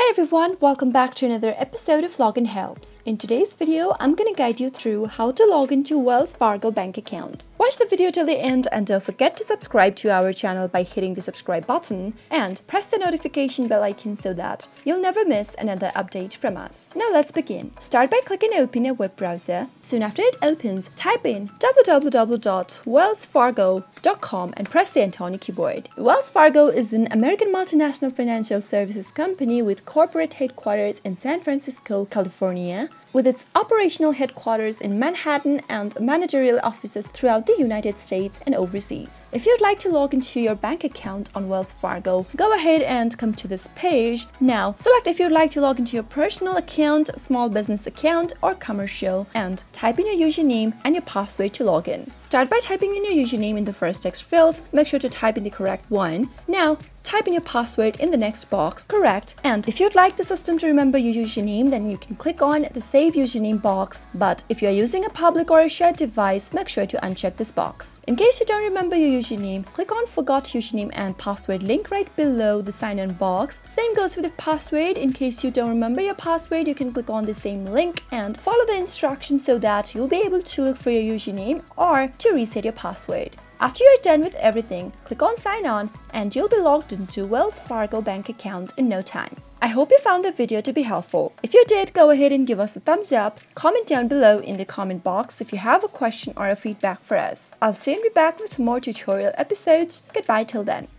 Hi everyone, welcome back to another episode of Login Helps. In today's video, I'm going to guide you through how to log into Wells Fargo bank account. Watch the video till the end and don't forget to subscribe to our channel by hitting the subscribe button and press the notification bell icon so that you'll never miss another update from us. Now let's begin. Start by clicking open a web browser. Soon after it opens, type in www.wellsfargo.com and press the enter on your keyboard. Wells Fargo is an American multinational financial services company with corporate headquarters in San Francisco, California, with its operational headquarters in Manhattan and managerial offices throughout the United States and overseas. If you'd like to log into your bank account on Wells Fargo, go ahead and come to this page. Now, select if you'd like to log into your personal account, small business account, or commercial, and type in your username and your password to log in. Start by typing in your username in the first text field. Make sure to type in the correct one. Now, type in your password in the next box, correct, and if you'd like the system to remember your username, then you can click on the Save Username box, but if you're using a public or a shared device, make sure to uncheck this box. In case you don't remember your username, click on Forgot Username and Password link right below the sign-in box. Same goes with the password. In case you don't remember your password, you can click on the same link and follow the instructions so that you'll be able to look for your username or to reset your password. After you're done with everything, click on Sign On and you'll be logged into Wells Fargo bank account in no time. I hope you found the video to be helpful. If you did, go ahead and give us a thumbs up. Comment down below in the comment box if you have a question or a feedback for us. I'll soon be back with more tutorial episodes. Goodbye till then.